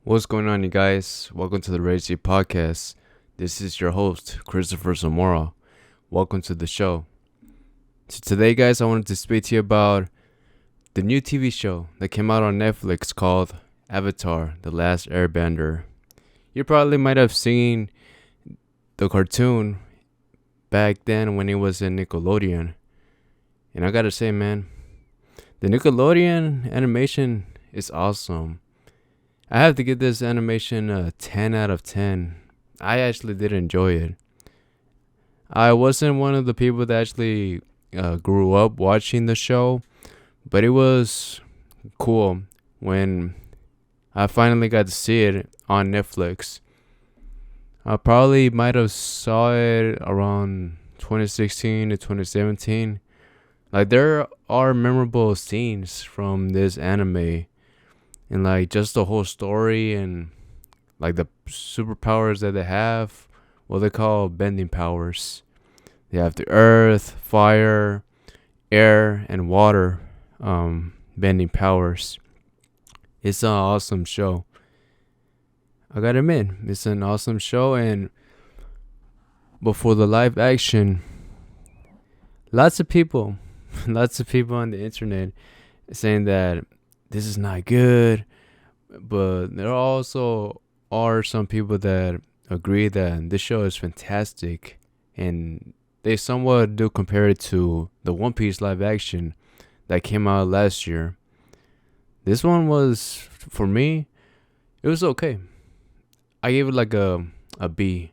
What's going on, you guys? Welcome to the Razy Podcast. This is your host, Cristopher Zamora. Welcome to the show. So today, guys, I wanted to speak to you about the new TV show that came out on Netflix called Avatar: The Last Airbender. You probably might have seen the cartoon back then when it was in Nickelodeon. And I gotta say, man, the Nickelodeon animation is awesome. I have to give this animation a 10 out of 10. I actually did enjoy it. I wasn't one of the people that actually grew up watching the show, but it was cool when I finally got to see it on Netflix. I probably might have saw it around 2016 to 2017. Like, there are memorable scenes from this anime, and like just the whole story and like the superpowers that they have, what they call bending powers. They have the earth, fire, air, and water bending powers. It's an awesome show. I gotta admit, it's an awesome show. And before the live action, lots of people on the internet saying that this is not good, but there also are some people that agree that this show is fantastic, and they somewhat do compare it to the One Piece live action that came out last year. This one was, for me, it was okay. I gave it like a B,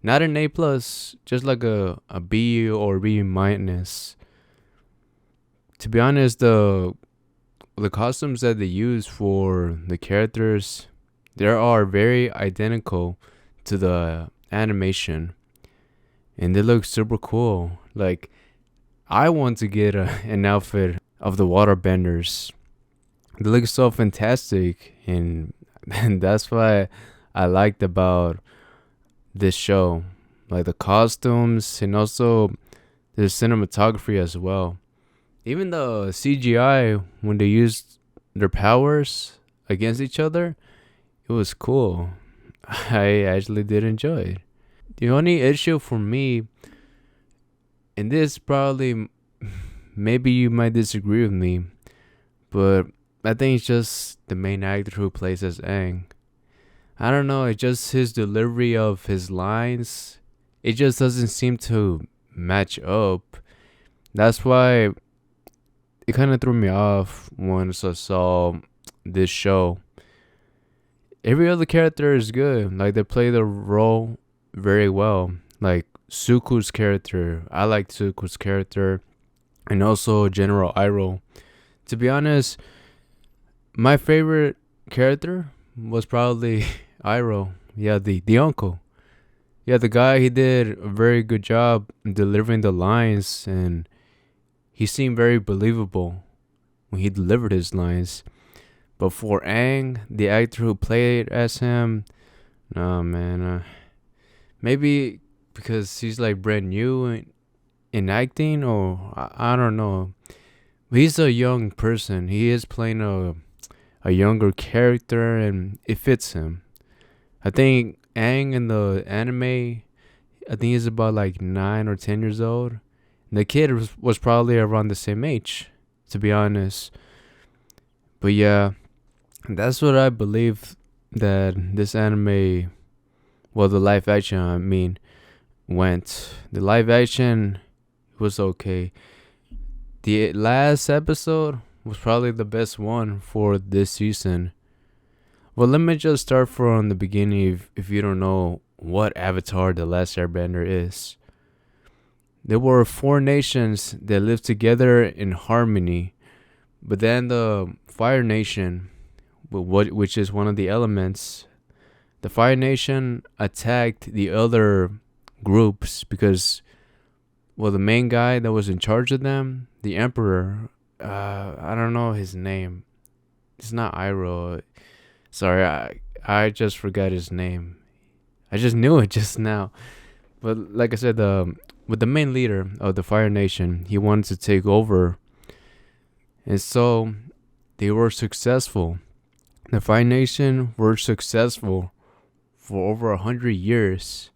not an A plus, just like a B or B minus. To be honest, the costumes that they use for the characters, they are very identical to the animation, and they look super cool. Like, I want to get an outfit of the waterbenders. They look so fantastic, and that's why I liked about this show, like the costumes and also the cinematography as well. Even the CGI, when they used their powers against each other, it was cool. I actually did enjoy it. The only issue for me, and this probably, maybe you might disagree with me, but I think it's just the main actor who plays as Aang. I don't know, it's just his delivery of his lines. It just doesn't seem to match up. That's why it kind of threw me off once I saw this show. Every other character is good. Like, they play the role very well. Like Suku's character. I like Suku's character. And also General Iroh. To be honest, my favorite character was probably Iroh. Yeah, the uncle. Yeah, the guy, he did a very good job delivering the lines, and he seemed very believable when he delivered his lines. But for Aang, the actor who played as him, no, man. Maybe because he's like brand new in acting, or I don't know. But he's a young person. He is playing a younger character, and it fits him. I think Aang in the anime, I think he's about like 9 or 10 years old. The kid was probably around the same age, to be honest. But yeah, that's what I believe that this anime, well, the live action, I mean, went. The live action was okay. The last episode was probably the best one for this season. Well, let me just start from the beginning if you don't know what Avatar: The Last Airbender is. There were 4 nations that lived together in harmony, but then the Fire Nation, which is one of the elements, the Fire Nation attacked the other groups because, well, the main guy that was in charge of them, the Emperor, I don't know his name. It's not Iroh. Sorry, I just forgot his name. I just knew it just now. But like I said, with the main leader of the Fire Nation, he wanted to take over. And so they were successful. The Fire Nation were successful for over 100 years.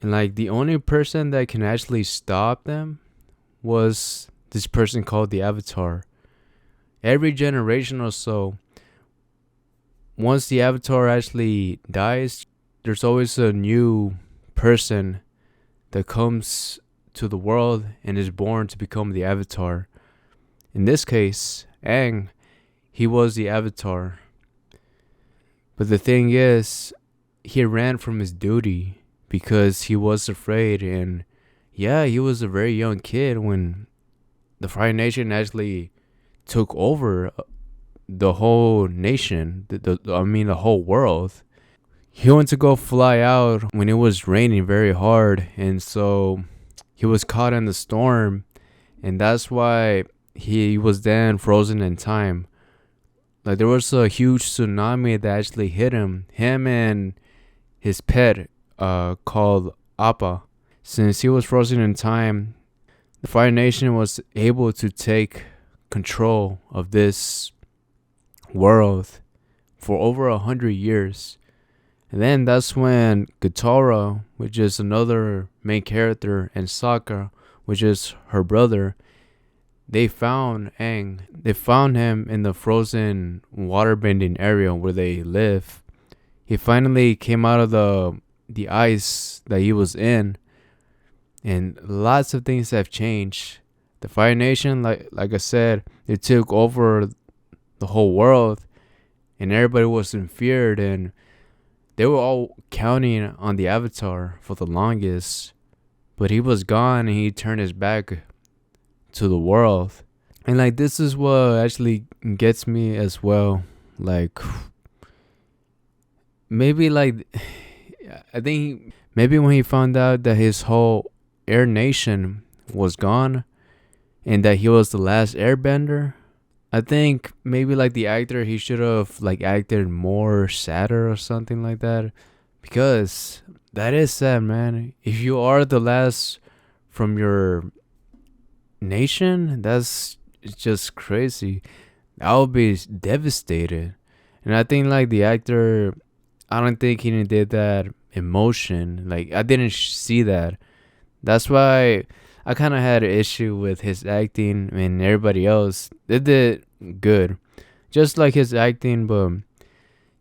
And like the only person that can actually stop them was this person called the Avatar. Every generation or so, once the Avatar actually dies, there's always a new person that comes to the world and is born to become the Avatar. In this case, Aang, he was the Avatar. But the thing is, he ran from his duty because he was afraid. And yeah, he was a very young kid when the Fire Nation actually took over the whole nation. The whole world. He went to go fly out when it was raining very hard, and so he was caught in the storm, and that's why he was then frozen in time. Like there was a huge tsunami that actually hit him and his pet, called Appa. Since he was frozen in time, the Fire Nation was able to take control of this world for over 100 years. And then that's when Katara, which is another main character, and Sokka, which is her brother, they found Aang. They found him in the frozen waterbending area where they live. He finally came out of the ice that he was in, and lots of things have changed. The Fire Nation, like I said, they took over the whole world, and everybody was in fear, and they were all counting on the Avatar for the longest, but he was gone and he turned his back to the world. And like this is what actually gets me as well. Like maybe like I think maybe when he found out that his whole Air Nation was gone and that he was the last Airbender, I think maybe like the actor, he should have like acted more sadder or something like that, because that is sad, man. If you are the last from your nation, that's just crazy. I would be devastated. And I think like the actor, I don't think he did that emotion. Like I didn't see that. That's why I kind of had an issue with his acting, and everybody else, they did good. Just like his acting, but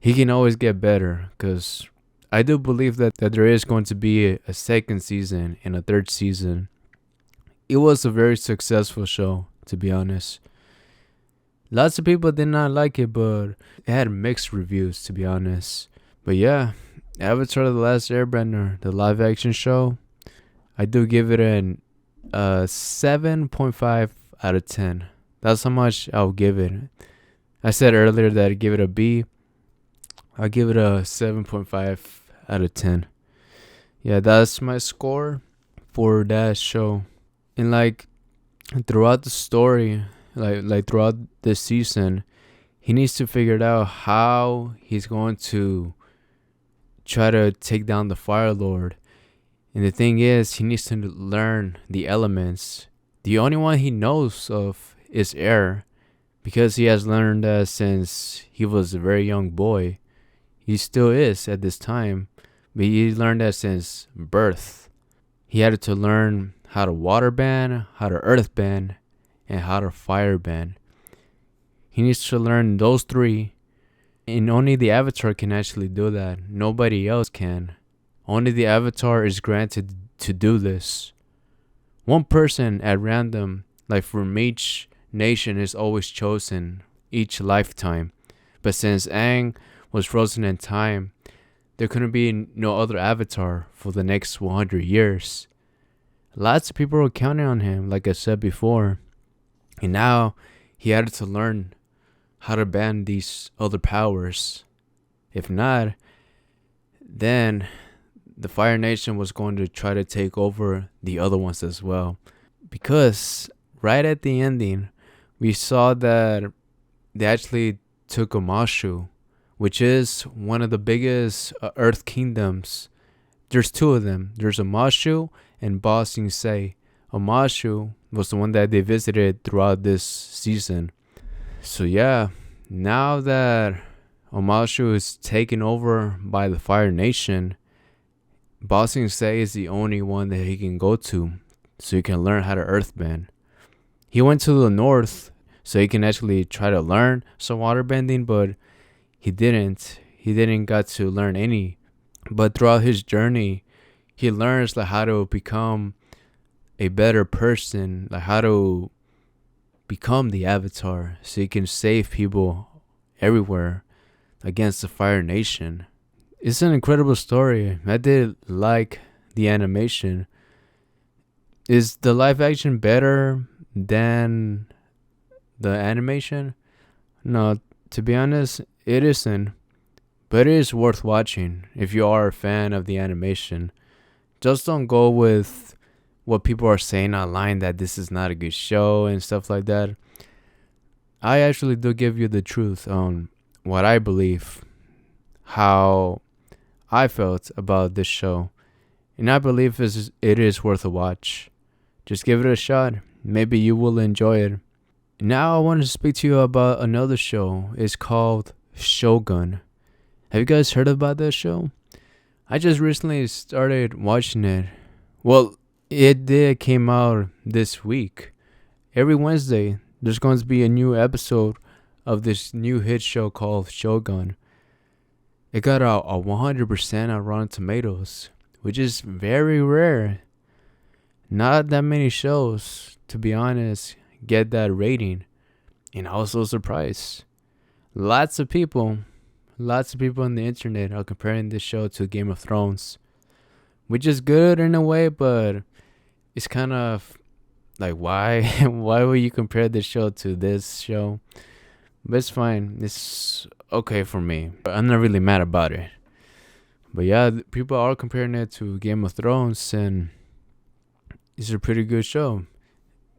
he can always get better, because I do believe that there is going to be a second season and a third season. It was a very successful show, to be honest. Lots of people did not like it, but it had mixed reviews, to be honest. But yeah, Avatar: The Last Airbender, the live action show, I do give it an 7.5 out of 10. That's how much I'll give it. I said earlier that I'd give it a B. I'll give it a 7.5 out of 10. Yeah, that's my score for that show. And like throughout the story, like throughout this season, he needs to figure out how he's going to try to take down the Fire Lord. And the thing is, he needs to learn the elements. The only one he knows of is air, because he has learned that since he was a very young boy. He still is at this time, but he learned that since birth. He had to learn how to water bend, how to earth bend, and how to fire bend. He needs to learn those three, and only the Avatar can actually do that. Nobody else can. Only the Avatar is granted to do this. One person at random, like from each nation, is always chosen each lifetime. But since Aang was frozen in time, there couldn't be no other Avatar for the next 100 years. Lots of people were counting on him, like I said before. And now he had to learn how to ban these other powers. If not, then the Fire Nation was going to try to take over the other ones as well. Because right at the ending, we saw that they actually took Omashu, which is one of the biggest Earth kingdoms. There's two of them. There's Omashu and Ba Sing Se. Omashu was the one that they visited throughout this season. So yeah, now that Omashu is taken over by the Fire Nation, Ba Sing Se is the only one that he can go to so he can learn how to earthbend. He went to the north so he can actually try to learn some waterbending, but he didn't. He didn't got to learn any. But throughout his journey, he learns like how to become a better person, like how to become the Avatar so he can save people everywhere against the Fire Nation. It's an incredible story. I did like the animation. Is the live action better than the animation? No, to be honest, it isn't. But it is worth watching if you are a fan of the animation. Just don't go with what people are saying online that this is not a good show and stuff like that. I actually do give you the truth on what I believe, how I felt about this show. And I believe it is worth a watch. Just give it a shot. Maybe you will enjoy it. Now I want to speak to you about another show. It's called Shogun. Have you guys heard about that show? I just recently started watching it. Well, it did came out this week. Every Wednesday, there's going to be a new episode of this new hit show called Shogun. It got a 100% on Rotten Tomatoes, which is very rare. Not that many shows, to be honest, get that rating. And I was so surprised. Lots of people on the internet are comparing this show to Game of Thrones, which is good in a way, but it's kind of like, why would you compare this show to this show? But it's fine. It's okay for me. I'm not really mad about it. But yeah, people are comparing it to Game of Thrones, and it's a pretty good show.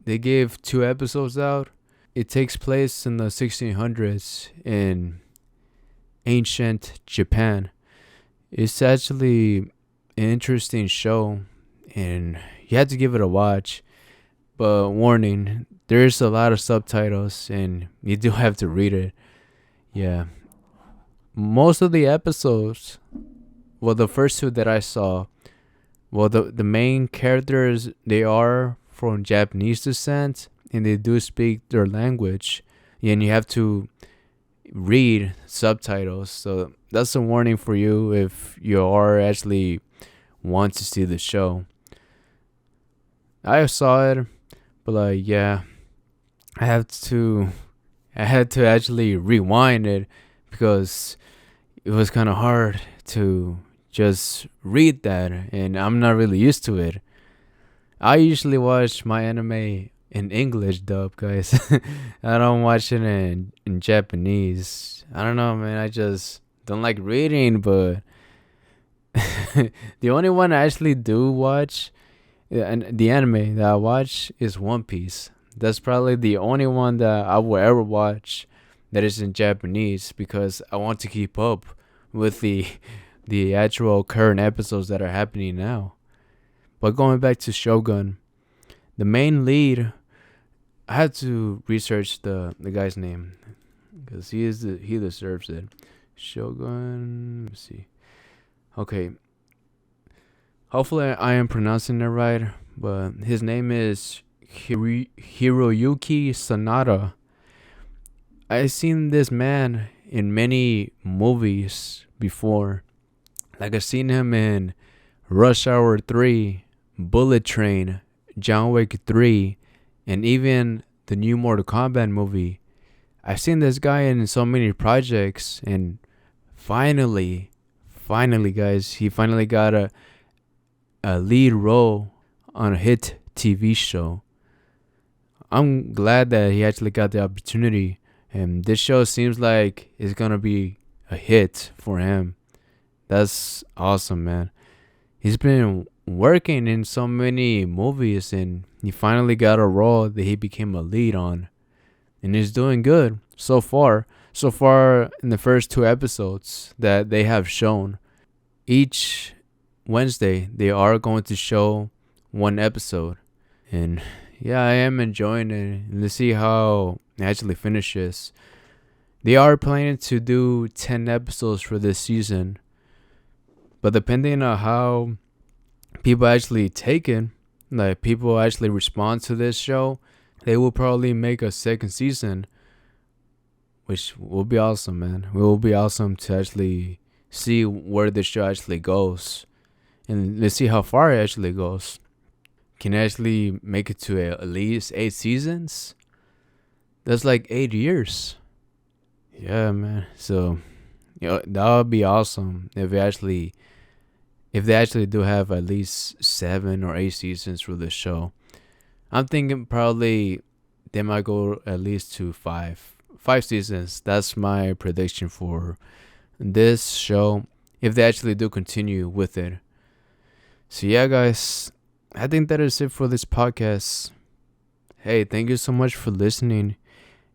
They gave 2 episodes out. It takes place in the 1600s in ancient Japan. It's actually an interesting show, and you have to give it a watch. But warning, there's a lot of subtitles, and you do have to read it. Yeah. Most of the episodes, well, the first 2 that I saw, well, the main characters, they are from Japanese descent, and they do speak their language, and you have to read subtitles. So that's a warning for you if you are actually want to see the show. I saw it, but like, yeah, I had to actually rewind it because it was kind of hard to just read that, and I'm not really used to it. I usually watch my anime in English dub, guys. I don't watch it in Japanese. I don't know, man. I just don't like reading, but the only one I actually do watch, and the anime that I watch, is One Piece. That's probably the only one that I will ever watch that is in Japanese, because I want to keep up with the actual current episodes that are happening now. But going back to Shogun, the main lead, I had to research the guy's name because he deserves it. Shogun. Let me see. Okay. Hopefully I am pronouncing it right, but his name is Hiroyuki Sanada. I've seen this man in many movies before. Like, I've seen him in Rush Hour 3, Bullet Train, John Wick 3, and even the new Mortal Kombat movie. I've seen this guy in so many projects, and finally, guys, he finally got a lead role on a hit TV show. I'm glad that he actually got the opportunity, and this show seems like it's gonna be a hit for him. That's awesome, man. He's been working in so many movies, and he finally got a role that he became a lead on, and he's doing good so far. So far, in the first 2 episodes that they have shown, each Wednesday they are going to show 1 episode, and yeah, I am enjoying it. And let's see how it actually finishes. They are planning to do 10 episodes for this season. But depending on how people actually take it, like people actually respond to this show, they will probably make a second season, which will be awesome, man. It will be awesome to actually see where the show actually goes. And let's see how far it actually goes. Can actually make it to at least 8 seasons? That's like 8 years. Yeah, man. So, that would be awesome if they actually do have at least 7 or 8 seasons for the show. I'm thinking probably they might go at least to 5 seasons. That's my prediction for this show, if they actually do continue with it. So yeah, guys, I think that is it for this podcast. Hey, thank you so much for listening.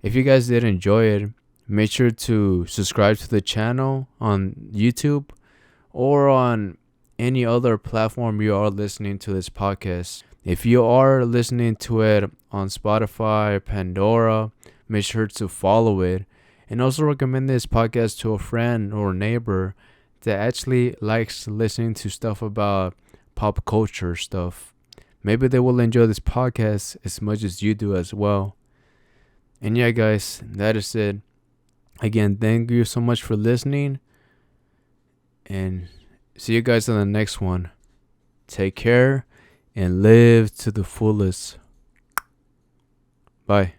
If you guys did enjoy it, make sure to subscribe to the channel on YouTube or on any other platform you are listening to this podcast. If you are listening to it on Spotify or Pandora, make sure to follow it. And also recommend this podcast to a friend or neighbor that actually likes listening to stuff about pop culture stuff. Maybe they will enjoy this podcast as much as you do as well. And yeah, guys, that is it. Again, thank you so much for listening. And see you guys in the next one. Take care and live to the fullest. Bye.